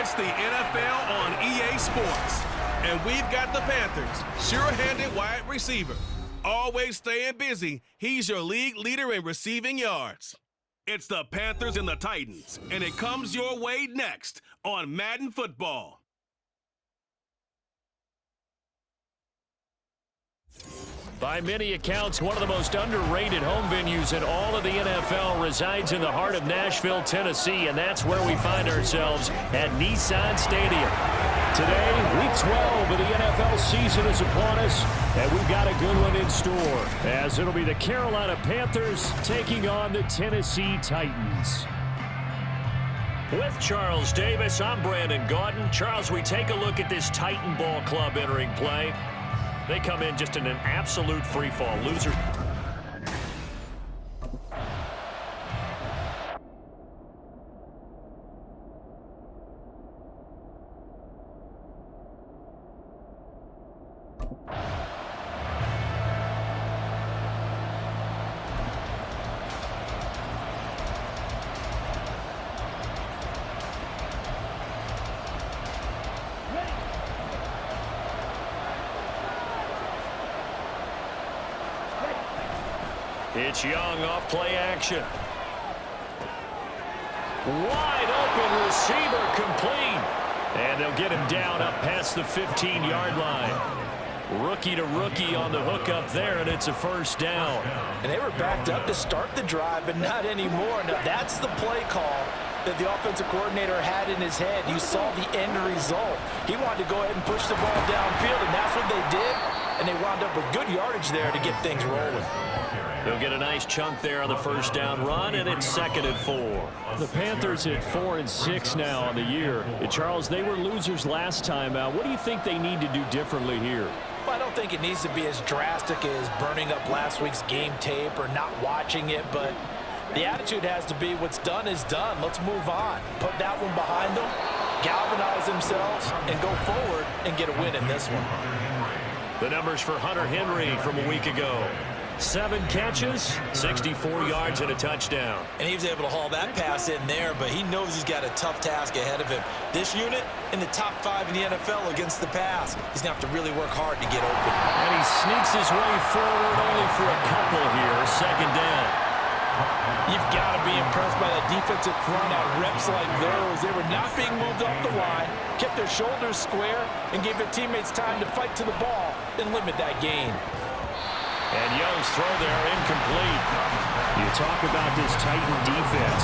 It's the NFL on EA Sports. And we've got the Panthers, sure-handed wide receiver. Always staying busy, he's your league leader in receiving yards. It's the Panthers and the Titans, and it comes your way next on Madden Football. By many accounts, one of the most underrated home venues in all of the NFL resides in the heart of Nashville, Tennessee, and that's where we find ourselves at Nissan Stadium. Today, Week 12 of the NFL season is upon us, and we've got a good one in store, as it'll be the Carolina Panthers taking on the Tennessee Titans. With Charles Davis, I'm Brandon Gouda. Charles, we take a look at this Titan ball club entering play. They come in just in an absolute free-fall. Loser. It's Young off play action. Wide open receiver complete. And they'll get him down up past the 15-yard line. Rookie to rookie on the hook up there, and it's a first down. And they were backed up to start the drive, but not anymore. Now that's the play call that the offensive coordinator had in his head. You saw the end result. He wanted to go ahead and push the ball downfield, and that's what they did. And they wound up with good yardage there to get things rolling. They'll get a nice chunk there on the first down run, and it's 2nd and 4. The Panthers at 4-6 now on the year. Charles, they were losers last time out. What do you think they need to do differently here? Well, I don't think it needs to be as drastic as burning up last week's game tape or not watching it, but the attitude has to be what's done is done. Let's move on. Put that one behind them, galvanize themselves, and go forward and get a win in this one. The numbers for Hunter Henry from a week ago. 7 catches, 64 yards, and a touchdown. And he was able to haul that pass in there, but he knows he's got a tough task ahead of him. This unit in the top 5 in the NFL against the pass. He's going to have to really work hard to get open. And he sneaks his way forward only for a couple here. 2nd down. You've got to be impressed by that defensive front at reps like those. They were not being moved off the line, kept their shoulders square, and gave their teammates time to fight to the ball and limit that gain. And Young's throw there incomplete. You talk about this Titan defense.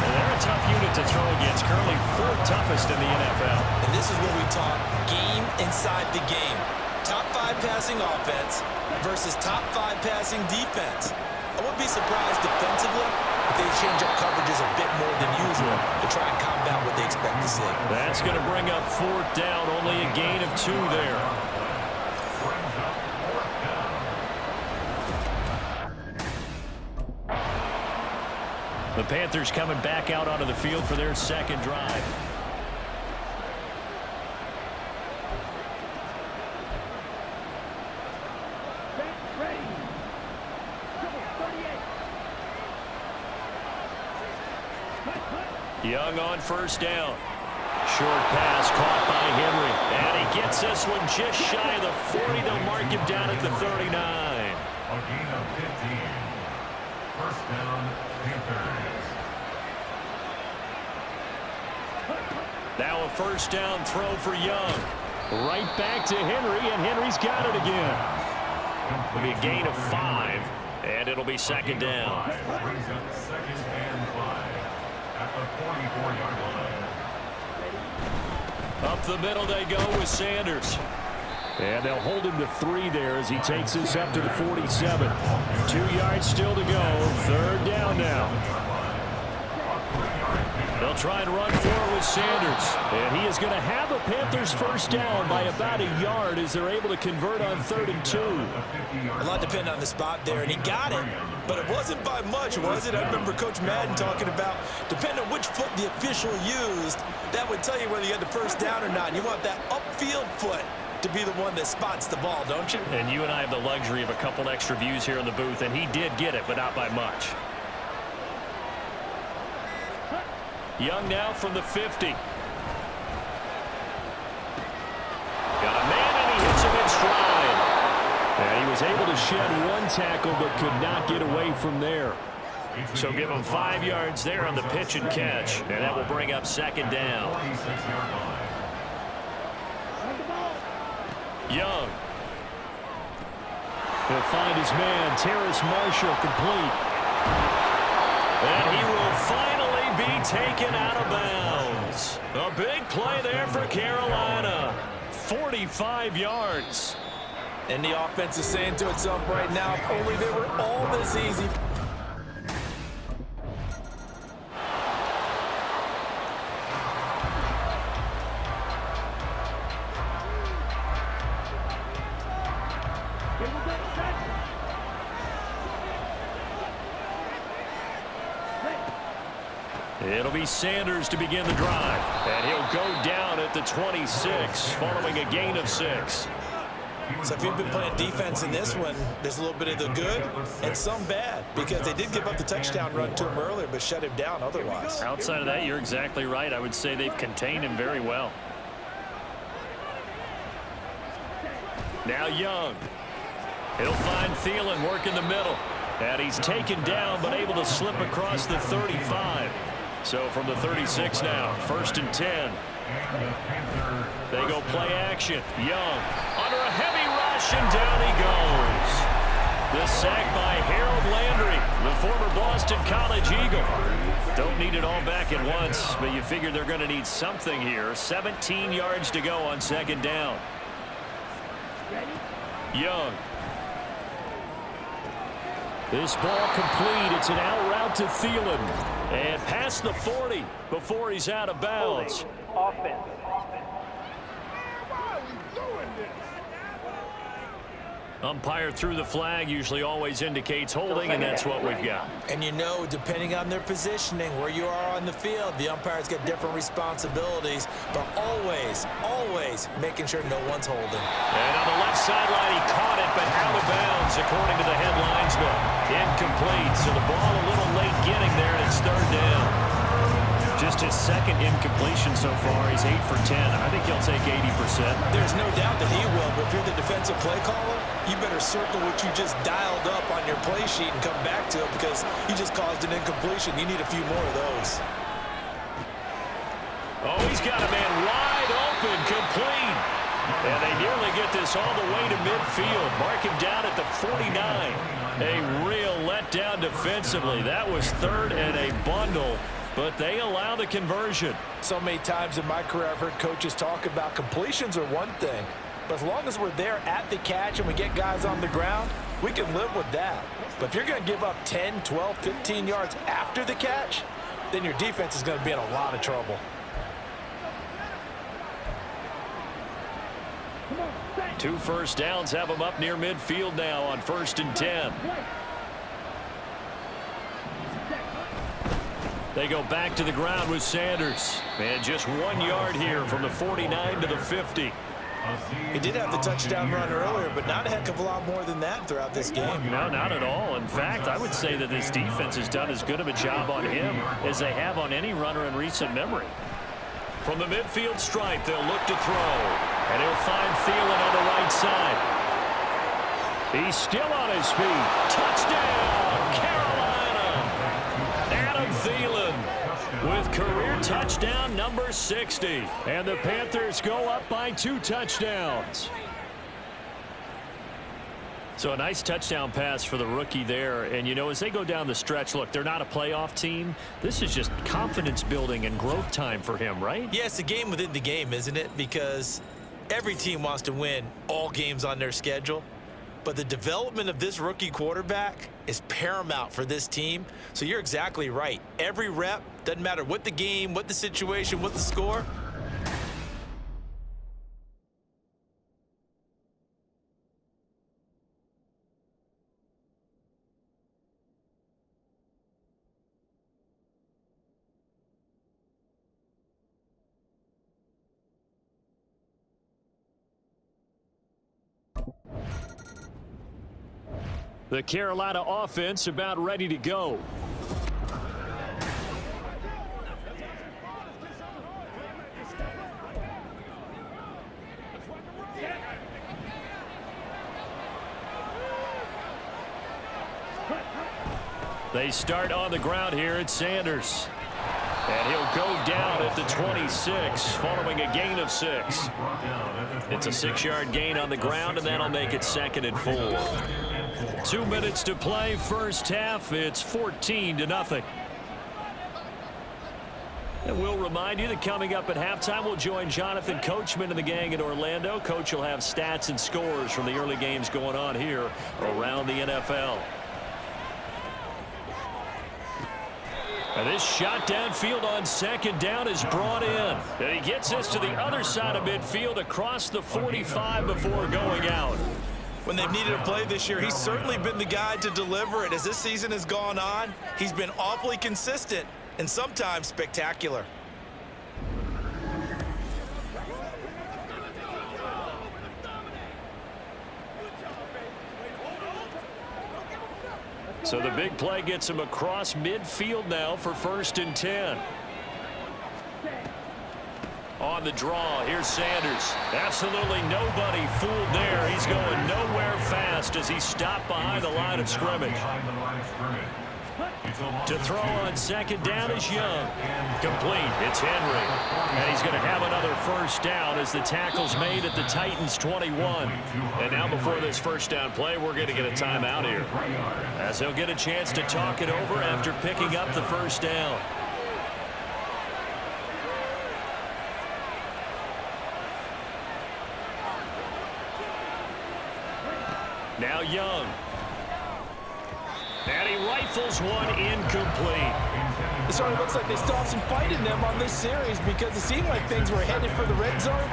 And they're a tough unit to throw against, currently 4th toughest in the NFL. And this is what we talk game inside the game. Top 5 passing offense versus top 5 passing defense. I wouldn't be surprised defensively if they change up coverages a bit more than usual to try and combat what they expect to see. That's going to bring up 4th down, only a gain of 2 there. The Panthers coming back out onto the field for their 2nd drive. Young on 1st down. Short pass caught by Henry. And he gets this one just shy of the 40. They'll mark him down at the 39. A gain of 15. First down, Panthers. Now a 1st down throw for Young. Right back to Henry, and Henry's got it again. It'll be a gain of 5, and it'll be 2nd down. Brings up 2nd and 5 at the 44-yard line. Up the middle they go with Sanders. And they'll hold him to 3 there as he takes this up to the 47. 2 yards still to go. 3rd down now. They'll try and run forward with Sanders. And he is going to have a Panthers 1st down by about a yard as they're able to convert on 3rd and 2. A lot depended on the spot there, and he got it. But it wasn't by much, was it? I remember Coach Madden talking about, depending on which foot the official used, that would tell you whether you had the 1st down or not. You want that upfield foot to be the one that spots the ball, don't you? And you and I have the luxury of a couple extra views here in the booth, and he did get it, but not by much. Young now from the 50. was able to shed one tackle but could not get away from there. So give him 5 yards there on the pitch and catch, and that will bring up second down. Young. He'll find his man, Terrace Marshall, complete. And he will finally be taken out of bounds. A big play there for Carolina. 45 yards. And the offense is saying to itself right now, if only they were all this easy. It'll be Sanders to begin the drive. And he'll go down at the 26 following a gain of 6. So if you've been playing defense in this one, there's a little bit of the good and some bad, because they did give up the touchdown run to him earlier but shut him down otherwise. Outside of that, you're exactly right. I would say they've contained him very well. Now Young. He'll find Thielen work in the middle. And he's taken down but able to slip across the 35. So from the 36 now, 1st and 10. They go play action. Young under a heavy rush, and down he goes. The sack by Harold Landry, the former Boston College Eagle. Don't need it all back at once, but you figure they're going to need something here. 17 yards to go on second down. Young. This ball complete. It's an out route to Thielen. And past the 40 before he's out of bounds. Offense. Umpire threw the flag, usually always indicates holding, and that's what we've got. And you know, depending on their positioning, where you are on the field, the umpires get different responsibilities, but always making sure no one's holding. And on the left sideline, he caught it, but out of bounds, according to the head linesman. Incomplete, so the ball a little late getting there, and it's 3rd down. Just his second incompletion so far. He's 8 for 10. I think he'll take 80%. There's no doubt that he will, but if you're the defensive play caller, you better circle what you just dialed up on your play sheet and come back to it, because you just caused an incompletion. You need a few more of those. Oh, he's got a man wide open, complete. And they nearly get this all the way to midfield. Mark him down at the 49. A real letdown defensively. That was 3rd and a bundle. But they allow the conversion. So many times in my career I've heard coaches talk about completions are one thing. But as long as we're there at the catch and we get guys on the ground, we can live with that. But if you're going to give up 10, 12, 15 yards after the catch, then your defense is going to be in a lot of trouble. Two first downs have them up near midfield now on 1st and 10. They go back to the ground with Sanders. And just 1 yard here from the 49 to the 50. He did have the touchdown run earlier, but not a heck of a lot more than that throughout this game. No, not at all. In fact, I would say that this defense has done as good of a job on him as they have on any runner in recent memory. From the midfield stripe, they'll look to throw. And he'll find Thielen on the right side. He's still on his feet. Touchdown, Carolina! Adam Thielen with career touchdown number 60. And the Panthers go up by 2 touchdowns. So a nice touchdown pass for the rookie there. And, you know, as they go down the stretch, look, they're not a playoff team. This is just confidence building and growth time for him, right? Yeah, it's a game within the game, isn't it? Because every team wants to win all games on their schedule. But the development of this rookie quarterback is paramount for this team. So you're exactly right. Every rep, doesn't matter what the game, what the situation, what the score. The Carolina offense about ready to go. They start on the ground here at Sanders. And he'll go down at the 26 following a gain of 6. It's a 6-yard gain on the ground, and that'll make it 2nd and 4. 2 minutes to play, first half. It's 14-0. And we'll remind you that coming up at halftime, we'll join Jonathan Coachman and the gang in Orlando. Coach will have stats and scores from the early games going on here around the NFL. And this shot downfield on 2nd down is brought in. And he gets this to the other side of midfield across the 45 before going out. When they've needed a play this year, he's certainly been the guy to deliver it. As this season has gone on, he's been awfully consistent and sometimes spectacular. So the big play gets him across midfield now for 1st and 10. On the draw, here's Sanders. Absolutely nobody fooled there. He's going nowhere fast as he stopped behind the line of scrimmage. To throw on 2nd down is Young. Complete. It's Henry. And he's going to have another first down as the tackle's made at the Titans' 21. And now before this first down play, we're going to get a timeout here, as he'll get a chance to talk it over after picking up the first down. Now Young. And he rifles one incomplete. It sort of looks like they still have some fight in them on this series because it seemed like things were headed for the red zone.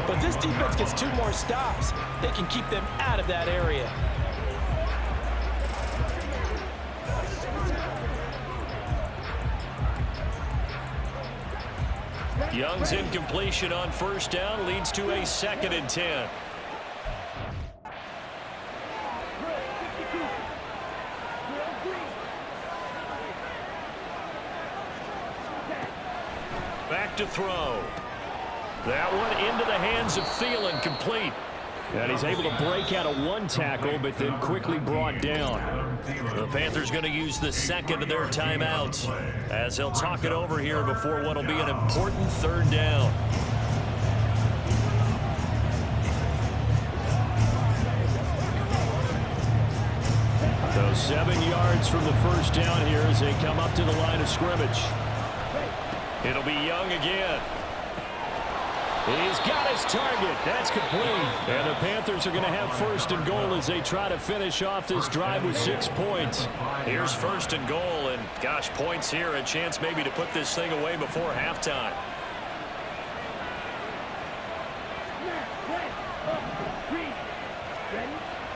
But this defense gets 2 more stops. They can keep them out of that area. Young's incompletion on first down leads to a 2nd and 10. Back to throw. That one into the hands of Thielen, complete. And he's able to break out of 1 tackle, but then quickly brought down. The Panthers going to use the 2nd of their timeouts as they'll talk it over here before what will be an important 3rd down. So 7 yards from the first down here as they come up to the line of scrimmage. It'll be Young again. He's got his target. That's complete. And the Panthers are going to have 1st and goal as they try to finish off this drive with 6 points. Here's 1st and goal, and gosh, points here. A chance maybe to put this thing away before halftime.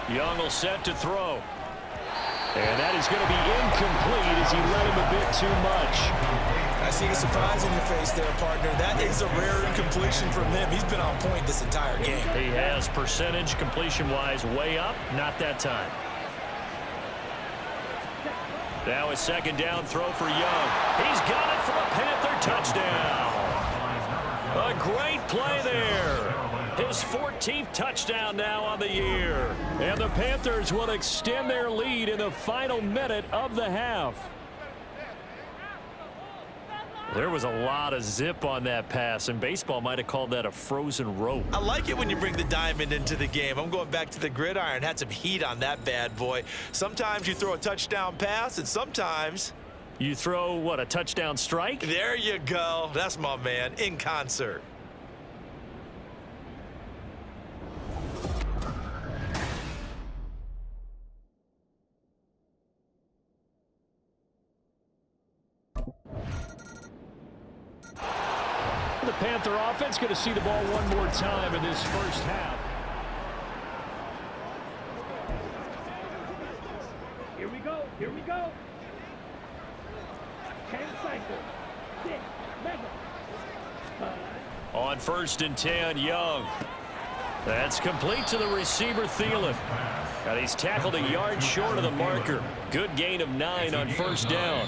Young will set to throw. And that is going to be incomplete as he let him a bit too much. I see the surprise in your face there, partner. That is a rare incompletion from him. He's been on point this entire game. He has percentage completion-wise way up. Not that time. Now a 2nd down throw for Young. He's got it for a Panther touchdown. A great play there. His 14th touchdown now on the year. And the Panthers will extend their lead in the final minute of the half. There was a lot of zip on that pass, and baseball might have called that a frozen rope. I like it when you bring the diamond into the game. I'm going back to the gridiron. Had some heat on that bad boy. Sometimes you throw a touchdown pass, and sometimes you throw, what, a touchdown strike? There you go. That's my man, in concert. The Panther offense going to see the ball one more time in this first half. Here we go. Here we go. 10 seconds. 6, mega. On 1st and 10, Young. That's complete to the receiver, Thielen. And he's tackled a yard short of the marker. Good gain of 9 on first down.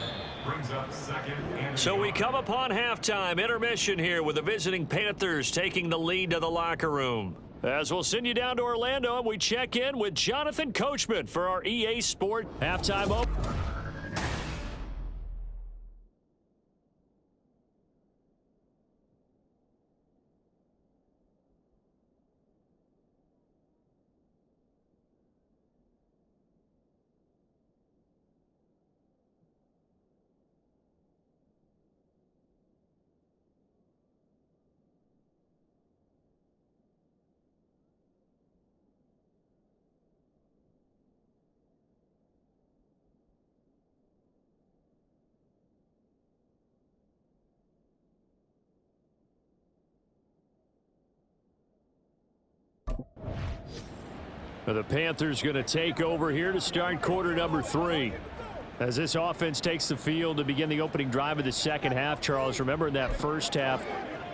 So we come upon halftime, intermission here with the visiting Panthers taking the lead to the locker room. As we'll send you down to Orlando, and we check in with Jonathan Coachman for our EA Sport halftime open. The Panthers going to take over here to start quarter number 3. As this offense takes the field to begin the opening drive of the second half, Charles, remember in that first half,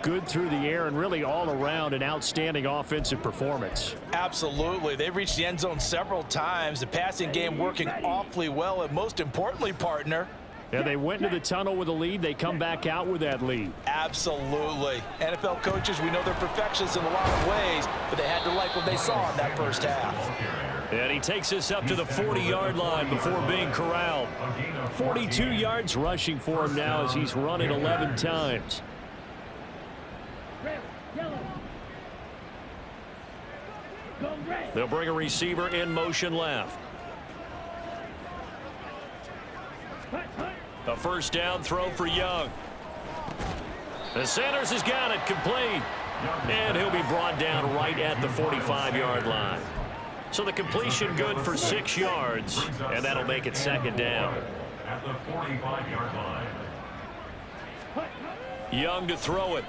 good through the air and really all around an outstanding offensive performance. Absolutely. They've reached the end zone several times. The passing game working awfully well, and most importantly, partner, yeah, they went into the tunnel with a lead. They come back out with that lead. Absolutely. NFL coaches, we know they're perfectionists in a lot of ways, but they had to like what they saw in that first half. And he takes us up to the 40-yard line before being corralled. 42 yards rushing for him now as he's run it 11 times. Red, yellow. Go red. They'll bring a receiver in motion left. Hut, hut. A first down throw for Young. The Sanders has got it complete. And he'll be brought down right at the 45-yard line. So the completion good for 6 yards, and that'll make it second down. At the 45-yard line. Young to throw it.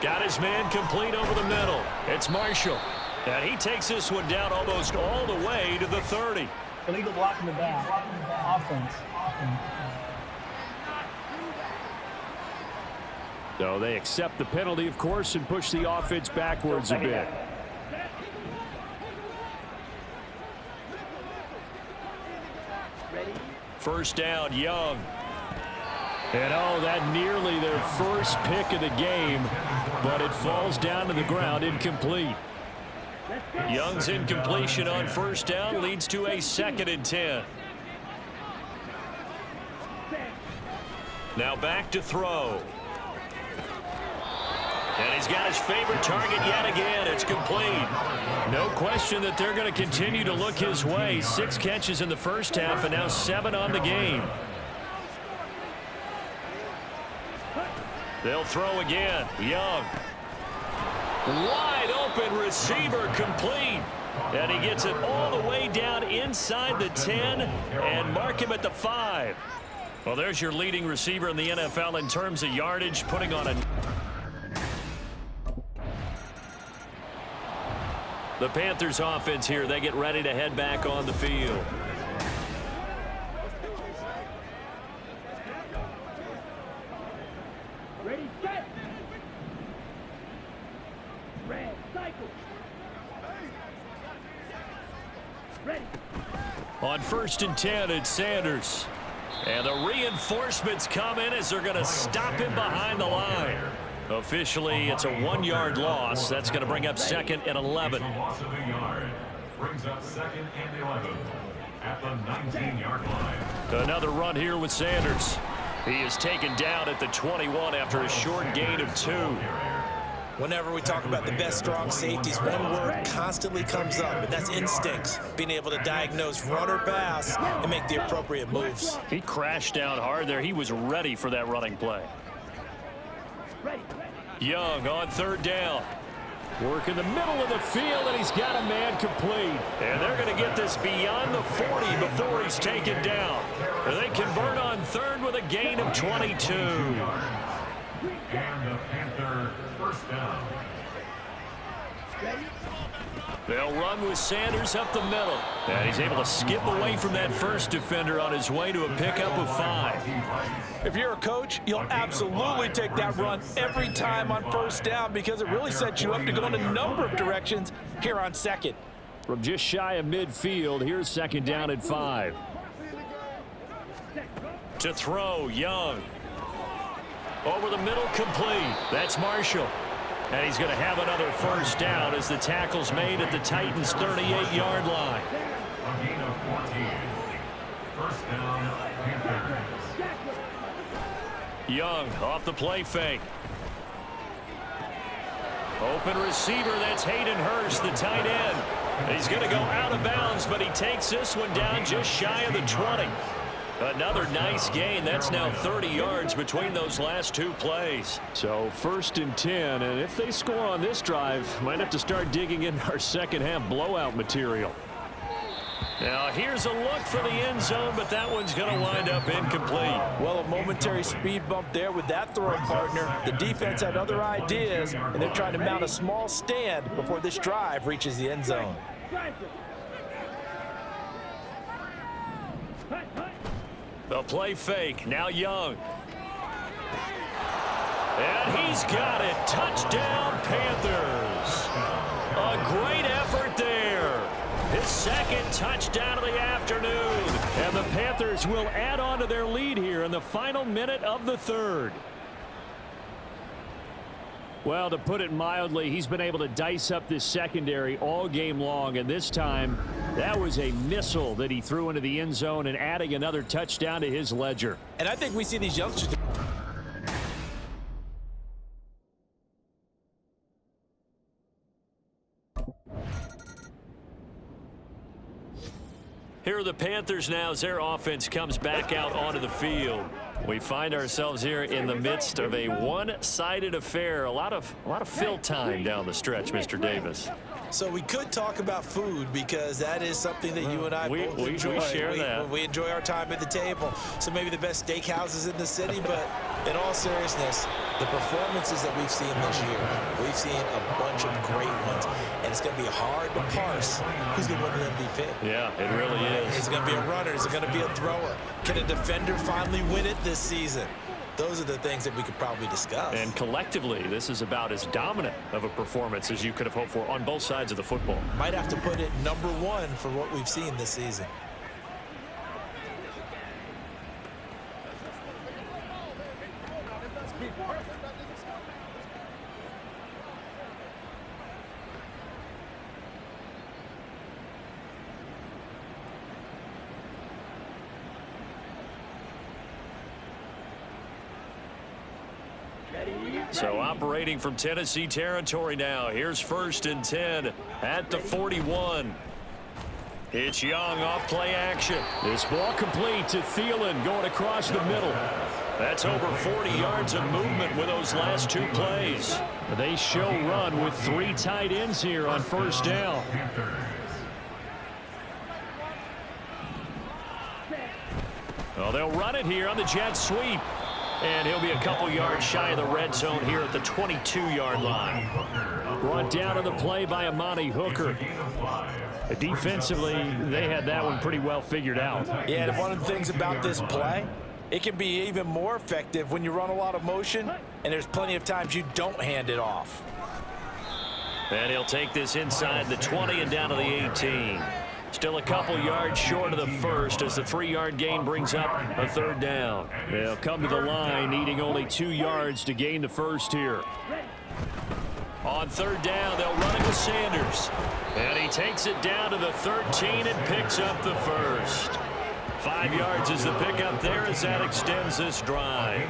Got his man complete over the middle. It's Marshall. And he takes this one down almost all the way to the 30. Illegal block in the back. Offense. So they accept the penalty, of course, and push the offense backwards a bit. First down, Young. And oh, that nearly their first pick of the game, but it falls down to the ground incomplete. Young's incompletion on first down leads to a 2nd and 10. Now back to throw. And he's got his favorite target yet again. It's complete. No question that they're going to continue to look his way. 6 catches in the first half and now 7 on the game. They'll throw again. Young. Wide open receiver complete. And he gets it all the way down inside the 10 and mark him at the 5. Well, there's your leading receiver in the NFL in terms of yardage, putting on a... The Panthers offense here, they get ready to head back on the field. Ready, set. Red, cycle. Ready. On 1st and 10, it's Sanders. And the reinforcements come in as they're going to stop him behind the line. Officially, it's a 1-yard loss. That's going to bring up 2nd and 11. Loss of a yard. Brings up 2nd and 11 at the 19-yard line. Another run here with Sanders. He is taken down at the 21 after a short gain of 2. Whenever we talk about the best strong safeties, one word constantly comes up, and that's instincts. Being able to diagnose run or pass and make the appropriate moves. He crashed down hard there. He was ready for that running play. Young on 3rd down. Work in the middle of the field, and he's got a man complete. And they're going to get this beyond the 40 before he's taken down. And they convert on 3rd with a gain of 22. And the Panther first down. They'll run with Sanders up the middle. And he's able to skip away from that first defender on his way to a pickup of 5. If you're a coach, you'll absolutely take that run every time on first down because it really sets you up to go in a number of directions here on 2nd. From just shy of midfield, here's 2nd down at 5. To throw, Young. Over the middle, complete. That's Marshall. And he's going to have another first down as the tackle's made at the Titans' 38-yard line. A gain of 14. First down, Panthers. Young off the play fake. Open receiver, that's Hayden Hurst, the tight end. He's going to go out of bounds, but he takes this one down just shy of the 20. Another nice gain. That's now 30 yards between those last 2 plays. So 1st and 10, and if they score on this drive, might have to start digging in our second half blowout material. Now here's a look for the end zone, but that one's going to wind up incomplete. Well, a momentary speed bump there with that throw partner. The defense had other ideas, and they're trying to mount a small stand before this drive reaches the end zone. The play fake, now Young. And he's got it. Touchdown, Panthers. A great effort there. His second touchdown of the afternoon. And the Panthers will add on to their lead here in the final minute of the third. Well, to put it mildly, he's been able to dice up this secondary all game long, and this time that was a missile that he threw into the end zone and adding another touchdown to his ledger. And I think we see these youngsters. Here are the Panthers now as their offense comes back out onto the field. We find ourselves here in the midst of a one-sided affair. A lot of fill time down the stretch, Mr. Davis. So we could talk about food because that is something that you and I both enjoy. We share that. We enjoy our time at the table. So maybe the best steakhouses in the city, but in all seriousness, the performances that we've seen this year, we've seen a bunch of great ones, and it's going to be hard to parse who's going to win the MVP. Yeah, it really is. Is it going to be a runner? Is it going to be a thrower? Can a defender finally win it this season? Those are the things that we could probably discuss. And collectively, this is about as dominant of a performance as you could have hoped for on both sides of the football. Might have to put it number one for what we've seen this season. So operating from Tennessee territory now. Here's 1st and 10 at the 41. It's Young off play action. This ball complete to Thielen going across the middle. That's over 40 yards of movement with those last two plays. They show run with 3 tight ends here on 1st down. Well, they'll run it here on the jet sweep. And he'll be a couple yards shy of the red zone here at the 22-yard line. Brought down to the play by Amani Hooker. Defensively, they had that one pretty well figured out. Yeah, and one of the things about this play, it can be even more effective when you run a lot of motion, and there's plenty of times you don't hand it off. And he'll take this inside the 20 and down to the 18. Still a couple yards short of the first as the 3-yard gain brings up a 3rd down. They'll come to the line needing only 2 yards to gain the first here. On 3rd down, they'll run it with Sanders. And he takes it down to the 13 and picks up the first. 5 yards is the pickup there as that extends this drive.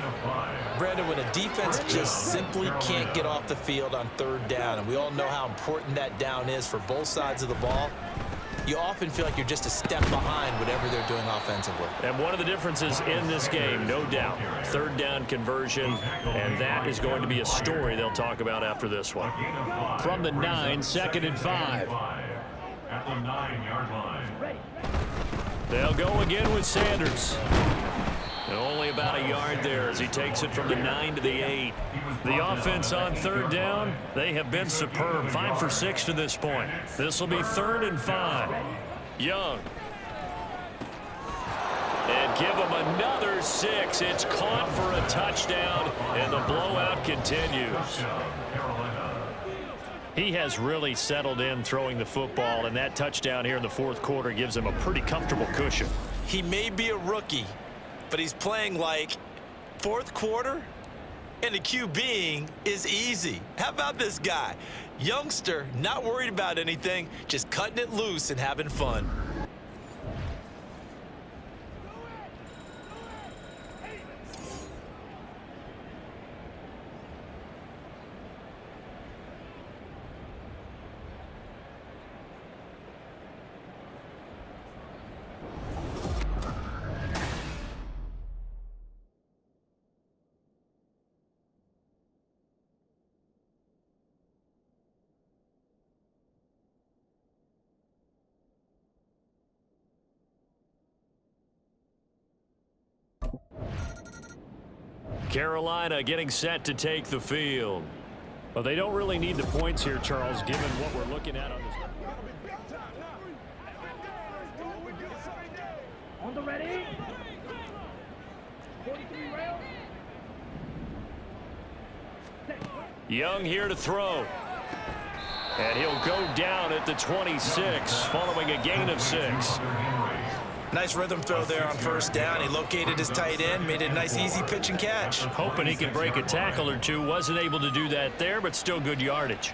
Brandon, when a defense just simply can't get off the field on 3rd down, and we all know how important that down is for both sides of the ball, you often feel like you're just a step behind whatever they're doing offensively. And one of the differences in this game, no doubt, 3rd down conversion, and that is going to be a story they'll talk about after this one. From the 9, 2nd and 5. At the 9-yard line. They'll go again with Sanders. And only about a yard there as he takes it from the 9 to the 8. The offense on 3rd down, they have been superb. 5 for 6 to this point. This will be 3rd and 5. Young. And give him another 6. It's caught for a touchdown, and the blowout continues. He has really settled in throwing the football, and that touchdown here in the 4th quarter gives him a pretty comfortable cushion. He may be a rookie, but he's playing like 4th quarter, and the QBing is easy. How about this guy? Youngster, not worried about anything, just cutting it loose and having fun. Carolina getting set to take the field. Well, they don't really need the points here, Charles, given what we're looking at on this. On the ready. 43 rail. Young here to throw. And he'll go down at the 26, following a gain of 6. Nice rhythm throw there on first down. He located his tight end, made it a nice easy pitch and catch. Hoping he could break a tackle or two. Wasn't able to do that there, but still good yardage.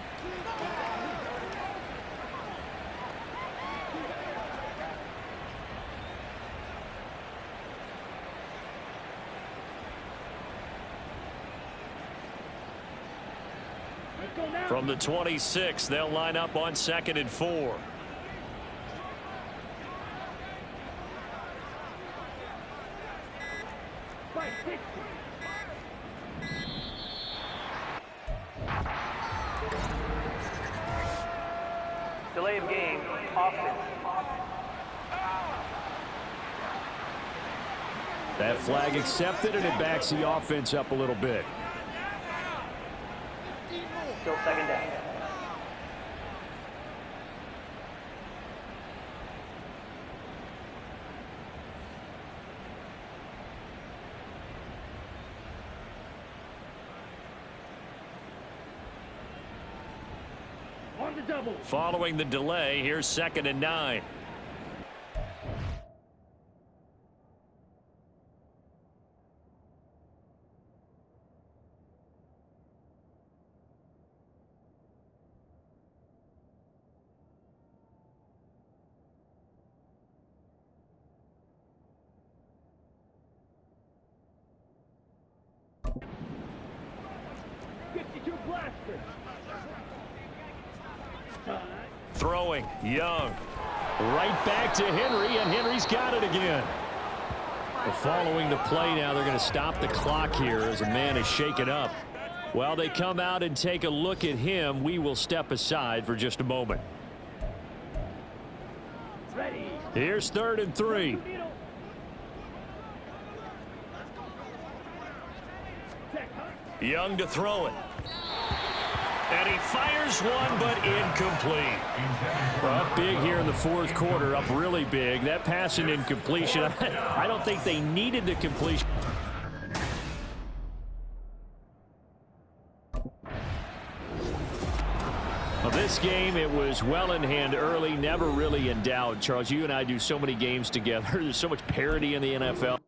From the 26, they'll line up on 2nd and 4. Delay of game, offense. That flag accepted, and it backs the offense up a little bit. Still 2nd down. On the double. Following the delay, here's 2nd and 9. Throwing, Young. Right back to Henry, and Henry's got it again. Following the play now, they're going to stop the clock here as a man is shaken up. While they come out and take a look at him, we will step aside for just a moment. Ready. Here's 3rd and 3. Young to throw it. And he fires one, but incomplete. Up big here in the 4th quarter, up really big. That pass and incompletion, I don't think they needed the completion. Well, this game, it was well in hand early, never really in doubt. Charles, you and I do so many games together. There's so much parity in the NFL.